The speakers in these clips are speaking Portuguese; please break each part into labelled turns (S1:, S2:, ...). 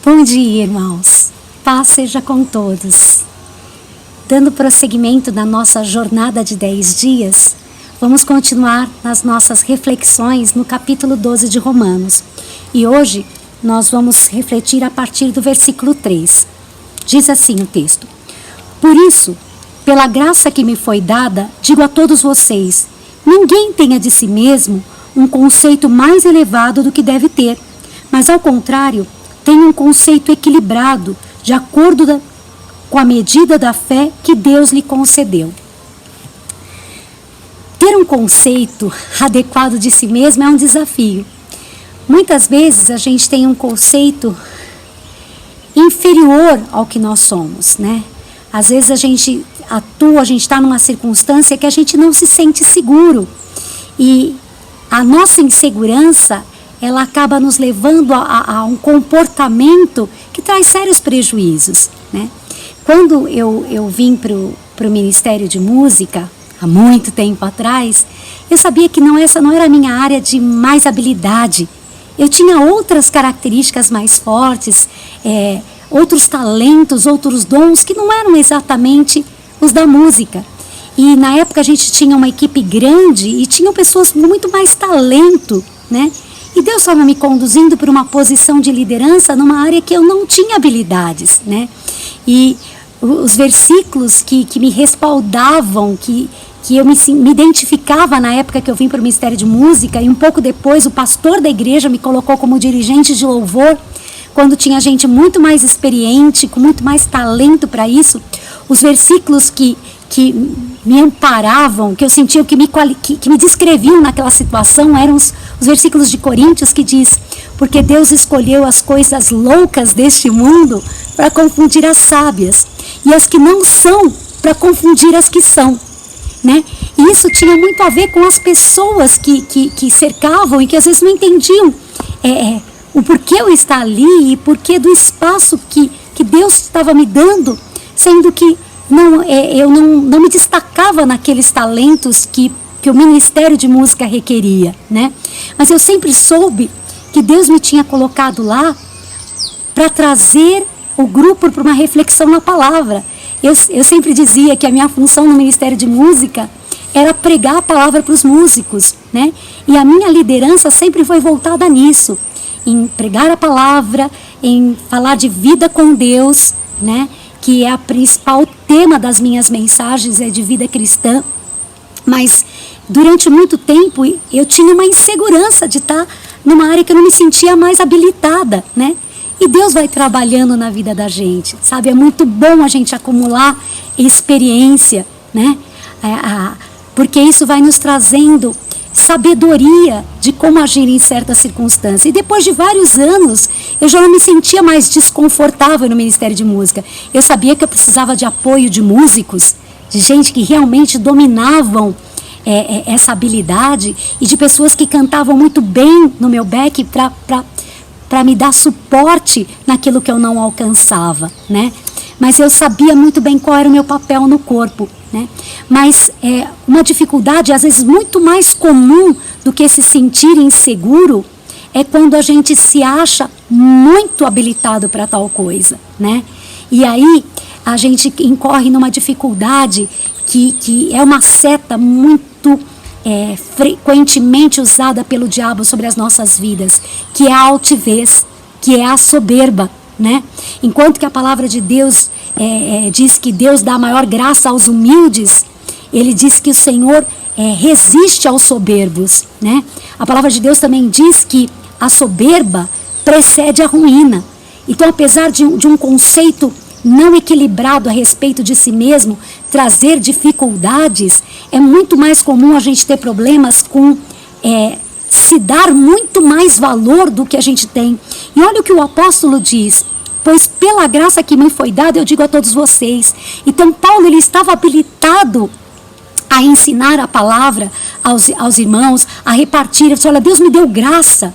S1: Bom dia, irmãos. Paz seja com todos. Dando prosseguimento na nossa jornada de 10 dias, vamos continuar nas nossas reflexões no capítulo 12 de Romanos. E hoje nós vamos refletir a partir do versículo 3. Diz assim o texto: Por isso, pela graça que me foi dada, digo a todos vocês, ninguém tenha de si mesmo um conceito mais elevado do que deve ter, mas ao contrário, tenha um conceito equilibrado, de acordo com a medida da fé que Deus lhe concedeu. Ter um conceito adequado de si mesmo é um desafio. Muitas vezes a gente tem um conceito inferior ao que nós somos, né? Às vezes a gente atua, a gente está numa circunstância que a gente não se sente seguro. E a nossa insegurança, ela acaba nos levando a um comportamento que traz sérios prejuízos, né? Quando eu vim para o Ministério de Música, há muito tempo atrás, eu sabia que essa não era a minha área de mais habilidade. Eu tinha outras características mais fortes, outros talentos, outros dons que não eram exatamente os da música. E na época a gente tinha uma equipe grande e tinham pessoas com muito mais talento, né? E Deus estava me conduzindo para uma posição de liderança numa área que eu não tinha habilidades, né? E os versículos que me respaldavam, que eu me identificava na época que eu vim para o Ministério de Música, e um pouco depois o pastor da igreja me colocou como dirigente de louvor, quando tinha gente muito mais experiente, com muito mais talento para isso. Os versículos que me amparavam, que eu sentia que me descreviam naquela situação, eram os versículos de Coríntios que diz: porque Deus escolheu as coisas loucas deste mundo para confundir as sábias, e as que não são para confundir as que são, né? E isso tinha muito a ver com as pessoas que cercavam e que às vezes não entendiam o porquê eu estar ali e porquê do espaço que Deus estava me dando, sendo que eu não me destacava naqueles talentos que o Ministério de Música requeria, né? Mas eu sempre soube que Deus me tinha colocado lá para trazer o grupo para uma reflexão na palavra. Eu sempre dizia que a minha função no Ministério de Música era pregar a palavra para os músicos, né? E a minha liderança sempre foi voltada nisso, em pregar a palavra, em falar de vida com Deus, né? Que é o principal tema das minhas mensagens, é de vida cristã. Mas durante muito tempo eu tinha uma insegurança de estar numa área que eu não me sentia mais habilitada, né? E Deus vai trabalhando na vida da gente, sabe? É muito bom a gente acumular experiência, né? Porque isso vai nos trazendo sabedoria de como agir em certas circunstâncias. E depois de vários anos, eu já não me sentia mais desconfortável no Ministério de Música. Eu sabia que eu precisava de apoio de músicos, de gente que realmente dominavam essa habilidade, e de pessoas que cantavam muito bem no meu back para me dar suporte naquilo que eu não alcançava, né? Mas eu sabia muito bem qual era o meu papel no corpo, né? Mas uma dificuldade, às vezes muito mais comum do que se sentir inseguro, é quando a gente se acha muito habilitado para tal coisa, né? E aí a gente incorre numa dificuldade que é uma seta muito frequentemente usada pelo diabo sobre as nossas vidas, que é a altivez, que é a soberba, né? Enquanto que a palavra de Deus diz que Deus dá maior graça aos humildes, ele diz que o Senhor resiste aos soberbos, né? A palavra de Deus também diz que a soberba precede a ruína. Então, apesar de um conceito não equilibrado a respeito de si mesmo trazer dificuldades, é muito mais comum a gente ter problemas com se dar muito mais valor do que a gente tem. E olha o que o apóstolo diz: pois pela graça que me foi dada, eu digo a todos vocês. Então Paulo, ele estava habilitado a ensinar a palavra aos irmãos, a repartir. Ele disse: olha, Deus me deu graça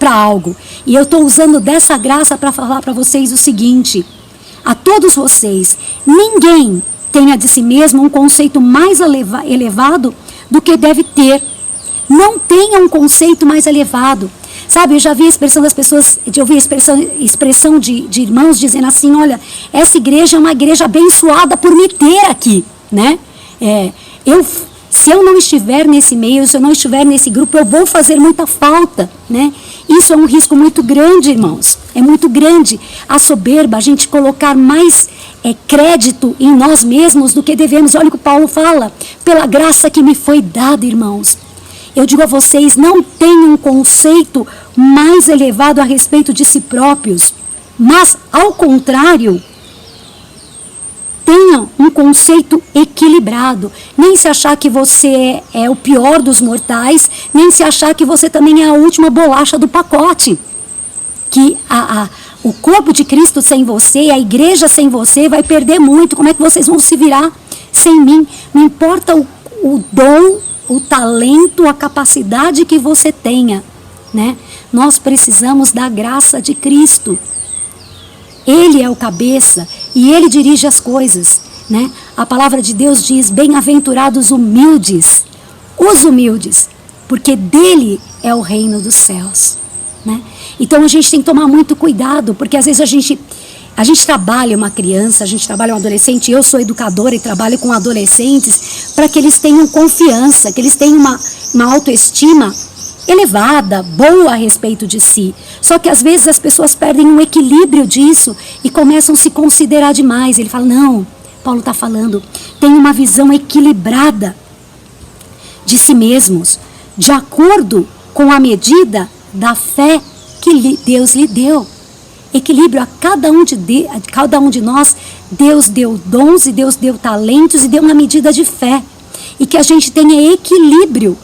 S1: para algo, e eu estou usando dessa graça para falar para vocês o seguinte: a todos vocês, ninguém tenha de si mesmo um conceito mais elevado do que deve ter. Não tenha um conceito mais elevado. Sabe, eu já vi a expressão das pessoas, eu ouvi a expressão de irmãos dizendo assim, olha, essa igreja é uma igreja abençoada por me ter aqui, né? Se eu não estiver nesse meio, se eu não estiver nesse grupo, eu vou fazer muita falta, né? Isso é um risco muito grande, irmãos. É muito grande a soberba, a gente colocar mais crédito em nós mesmos do que devemos. Olha o que Paulo fala, pela graça que me foi dada, irmãos. Eu digo a vocês, não tenham um conceito mais elevado a respeito de si próprios, mas, ao contrário, tenha um conceito equilibrado. Nem se achar que você é o pior dos mortais, nem se achar que você também é a última bolacha do pacote. Que o corpo de Cristo sem você, a igreja sem você, vai perder muito. Como é que vocês vão se virar sem mim? Não importa o dom, o talento, a capacidade que você tenha, né? Nós precisamos da graça de Cristo. Ele é o cabeça e Ele dirige as coisas, né? A palavra de Deus diz, bem-aventurados humildes, os humildes, porque dele é o reino dos céus, né? Então a gente tem que tomar muito cuidado, porque às vezes a gente trabalha uma criança, a gente trabalha um adolescente, eu sou educadora e trabalho com adolescentes, para que eles tenham confiança, que eles tenham uma autoestima elevada, boa a respeito de si. Só que às vezes as pessoas perdem um equilíbrio disso e começam a se considerar demais. Ele fala, não, Paulo está falando, tem uma visão equilibrada de si mesmos, de acordo com a medida da fé que Deus lhe deu. Equilíbrio a cada um de nós, Deus deu dons e Deus deu talentos e deu uma medida de fé. E que a gente tenha equilíbrio,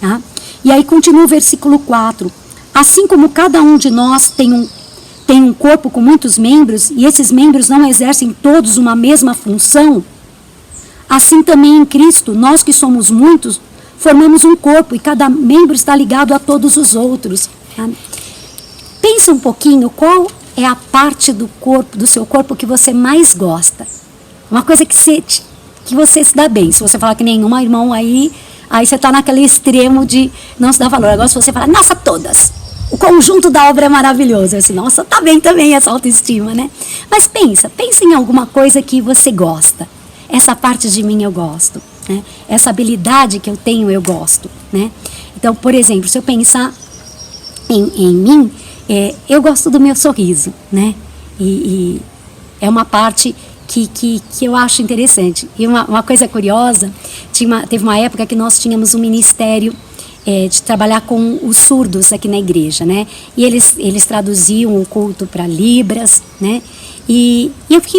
S1: tá? E aí continua o versículo 4. Assim como cada um de nós tem um corpo com muitos membros, e esses membros não exercem todos uma mesma função, assim também em Cristo, nós que somos muitos, formamos um corpo, e cada membro está ligado a todos os outros. Tá? Pensa um pouquinho, qual é a parte do seu corpo que você mais gosta? Uma coisa que você se dá bem. Se você falar que nenhuma, irmão, aí você está naquele extremo de não se dar valor. Agora, se você falar, nossa, todas, o conjunto da obra é maravilhoso. Assim, nossa, tá bem também essa autoestima, né? Mas pensa em alguma coisa que você gosta. Essa parte de mim eu gosto, né? Essa habilidade que eu tenho eu gosto, né? Então, por exemplo, se eu pensar em mim, eu gosto do meu sorriso, né? E é uma parte que eu acho interessante. E uma coisa curiosa, teve uma época que nós tínhamos um ministério de trabalhar com os surdos aqui na igreja, né? E eles traduziam o culto para Libras, né? E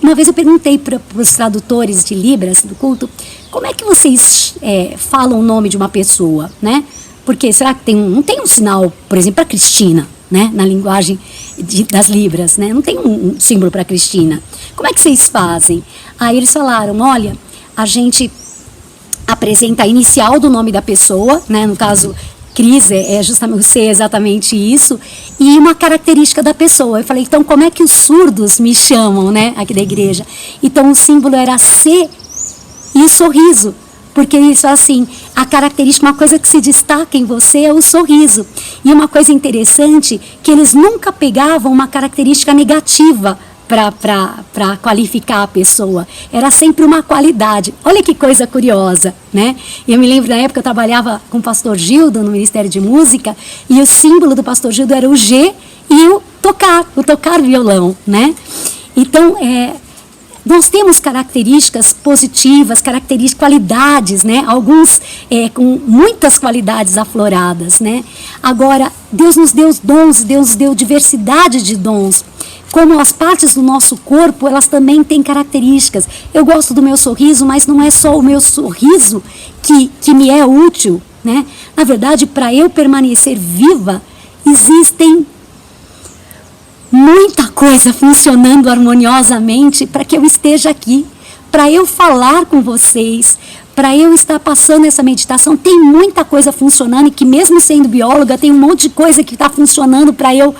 S1: uma vez eu perguntei para os tradutores de Libras do culto, como é que vocês falam o nome de uma pessoa, né? Porque será que não tem um sinal, por exemplo, para Cristina, né? Na linguagem das Libras, né? Não tem um símbolo para Cristina. Como é que vocês fazem? Aí eles falaram, olha, a gente apresenta a inicial do nome da pessoa, né? No caso, Cris justamente C, exatamente isso, e uma característica da pessoa. Eu falei, então como é que os surdos me chamam, né? Aqui da igreja. Então o símbolo era C e o sorriso. Porque isso assim, a característica, uma coisa que se destaca em você é o sorriso. E uma coisa interessante, que eles nunca pegavam uma característica negativa para qualificar a pessoa. Era sempre uma qualidade. Olha que coisa curiosa, né? Eu me lembro, na época, eu trabalhava com o pastor Gildo no Ministério de Música, e o símbolo do pastor Gildo era o G e o tocar violão, né? Então, nós temos características positivas, qualidades, né? Alguns com muitas qualidades afloradas, né? Agora, Deus nos deu dons, Deus nos deu diversidade de dons. Como as partes do nosso corpo, elas também têm características. Eu gosto do meu sorriso, mas não é só o meu sorriso que me é útil, né? Na verdade, para eu permanecer viva, existem muita coisa funcionando harmoniosamente para que eu esteja aqui, para eu falar com vocês, para eu estar passando essa meditação. Tem muita coisa funcionando, e que mesmo sendo bióloga, tem um monte de coisa que está funcionando para eu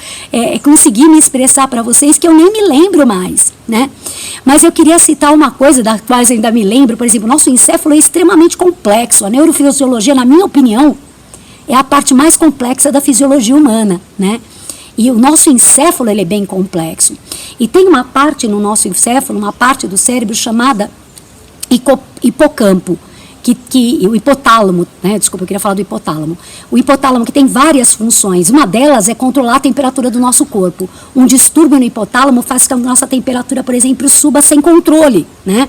S1: conseguir me expressar para vocês, que eu nem me lembro mais, né? Mas eu queria citar uma coisa da qual eu ainda me lembro. Por exemplo, o nosso encéfalo é extremamente complexo. A neurofisiologia, na minha opinião, é a parte mais complexa da fisiologia humana, né? E o nosso encéfalo, ele é bem complexo. E tem uma parte no nosso encéfalo, uma parte do cérebro chamada hipocampo, o hipotálamo, né? Desculpa, eu queria falar do hipotálamo. O hipotálamo que tem várias funções. Uma delas é controlar a temperatura do nosso corpo. Um distúrbio no hipotálamo faz com que a nossa temperatura, por exemplo, suba sem controle, né?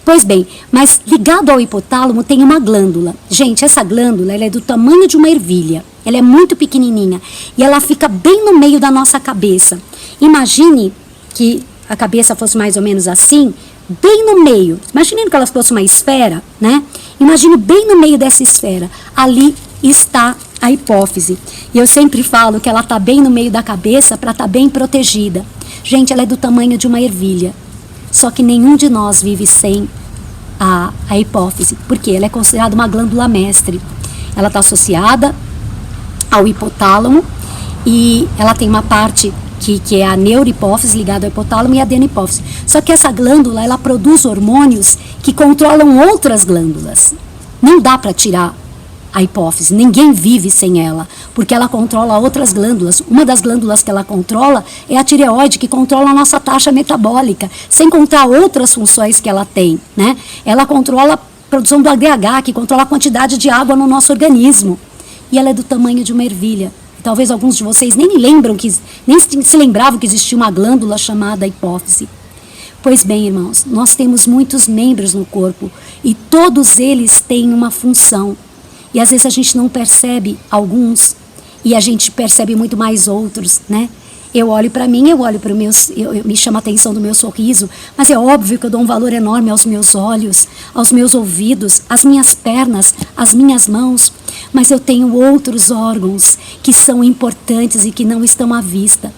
S1: Pois bem, mas ligado ao hipotálamo tem uma glândula. Gente, essa glândula, ela é do tamanho de uma ervilha. Ela é muito pequenininha e ela fica bem no meio da nossa cabeça. Imagine que a cabeça fosse mais ou menos assim, bem no meio. Imaginando que ela fosse uma esfera, né? Imagine bem no meio dessa esfera. Ali está a hipófise. E eu sempre falo que ela está bem no meio da cabeça para estar bem protegida. Gente, ela é do tamanho de uma ervilha. Só que nenhum de nós vive sem a hipófise, porque ela é considerada uma glândula mestre. Ela está associada ao hipotálamo e ela tem uma parte que é a neurohipófise ligada ao hipotálamo e a adenihipófise. Só que essa glândula, ela produz hormônios que controlam outras glândulas. Não dá para tirar a hipófise, ninguém vive sem ela, porque ela controla outras glândulas. Uma das glândulas que ela controla é a tireoide, que controla a nossa taxa metabólica, sem contar outras funções que ela tem, né? Ela controla a produção do ADH, que controla a quantidade de água no nosso organismo. E ela é do tamanho de uma ervilha. Talvez alguns de vocês nem se lembravam que existia uma glândula chamada hipófise. Pois bem, irmãos, nós temos muitos membros no corpo e todos eles têm uma função. E às vezes a gente não percebe alguns e a gente percebe muito mais outros, né? Eu olho para mim, eu olho para me chama a atenção do meu sorriso, mas é óbvio que eu dou um valor enorme aos meus olhos, aos meus ouvidos, às minhas pernas, às minhas mãos. Mas eu tenho outros órgãos que são importantes e que não estão à vista.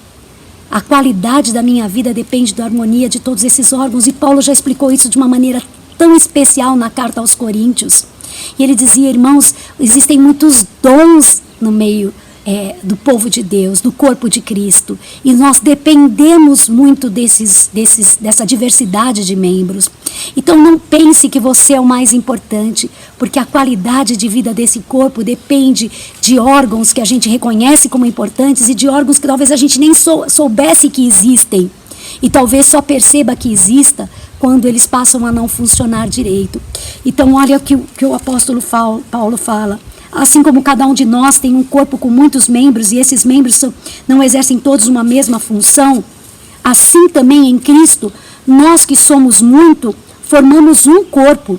S1: A qualidade da minha vida depende da harmonia de todos esses órgãos, e Paulo já explicou isso de uma maneira tão especial na carta aos Coríntios. E ele dizia, irmãos, existem muitos dons no meio do povo de Deus, do corpo de Cristo, e nós dependemos muito dessa diversidade de membros. Então não pense que você é o mais importante, porque a qualidade de vida desse corpo depende de órgãos que a gente reconhece como importantes e de órgãos que talvez a gente nem soubesse que existem, e talvez só perceba que exista quando eles passam a não funcionar direito. Então olha o que o apóstolo Paulo fala. Assim como cada um de nós tem um corpo com muitos membros e esses membros não exercem todos uma mesma função, assim também em Cristo, nós que somos muito, formamos um corpo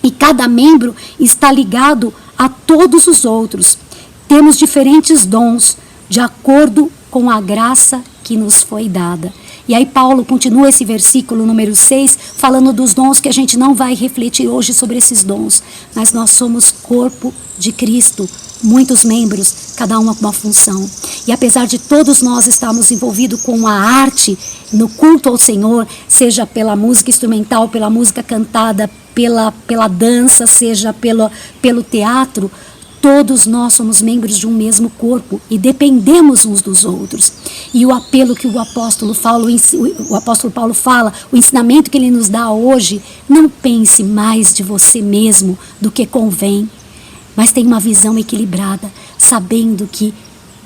S1: e cada membro está ligado a todos os outros. Temos diferentes dons de acordo com a graça que nos foi dada. E aí Paulo continua esse versículo número 6, falando dos dons que a gente não vai refletir hoje sobre esses dons. Mas nós somos corpo de Cristo, muitos membros, cada uma com uma função. E apesar de todos nós estarmos envolvidos com a arte, no culto ao Senhor, seja pela música instrumental, pela música cantada, pela dança, seja pelo teatro, todos nós somos membros de um mesmo corpo e dependemos uns dos outros. E o apelo que o apóstolo Paulo fala, o ensinamento que ele nos dá hoje, não pense mais de você mesmo do que convém, mas tenha uma visão equilibrada, sabendo que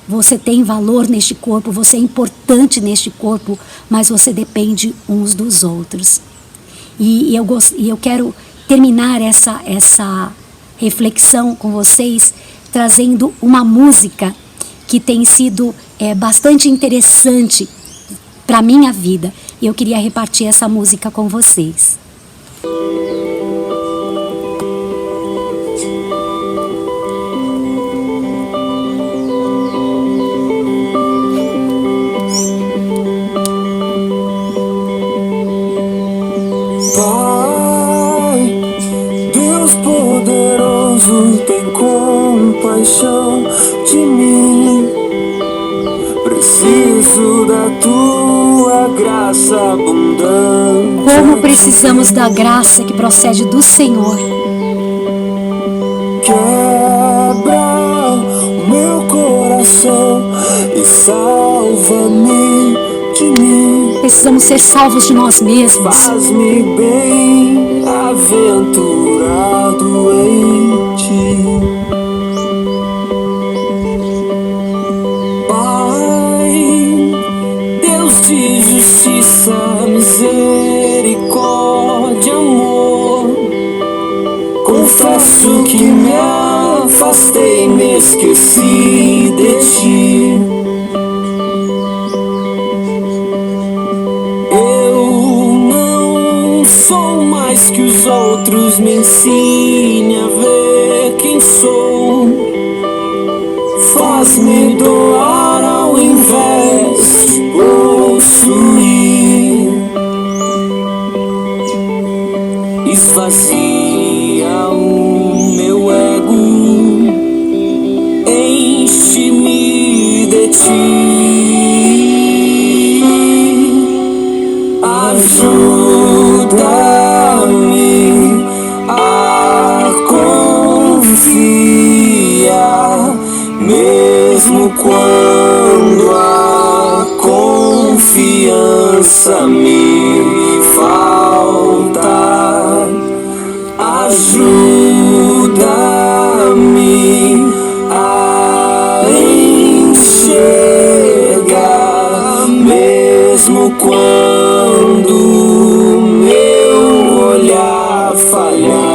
S1: você tem valor neste corpo, você é importante neste corpo, mas você depende uns dos outros. E eu quero terminar essa reflexão com vocês, trazendo uma música que tem sido bastante interessante para a minha vida. E eu queria repartir essa música com vocês.
S2: Compaixão de mim, preciso da tua graça abundante.
S1: Como precisamos da graça que procede do Senhor.
S2: Quebra o meu coração e salva-me de mim.
S1: Precisamos ser salvos de nós mesmos.
S2: Faz-me bem aventurado em ti. Confesso que me afastei, me esqueci de ti. Eu não sou mais que os outros, me ensine a ver quem sou. Faz-me doar ao invés de possuir. Esvazia o meu ego, enche-me de ti. Ajuda-me a confiar, mesmo quando a confiança me falta. Ajuda-me a enxergar, mesmo quando meu olhar falhar.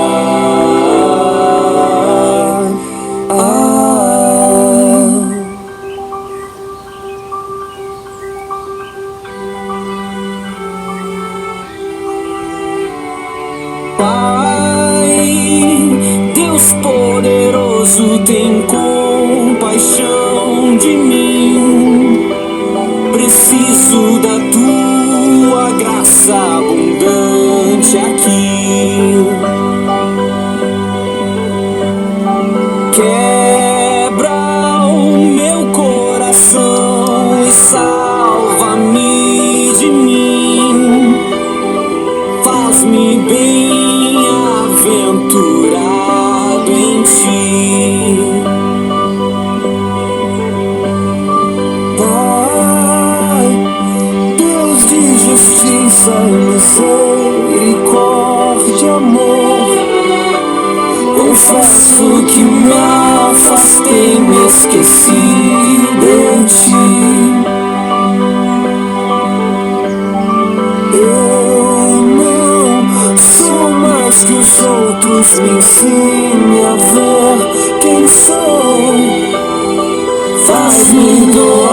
S2: Pai, Deus poderoso, tem compaixão de mim. Preciso da tua graça abundante aqui. Quebra o meu coração e salva-me de mim. Faz-me bem-aventurado em ti. Pai, Deus de justiça, misericórdia, amor. Confesso que me afastei, me esqueci de ti. Que os outros me ensinem a ver quem sou. Faz-me doar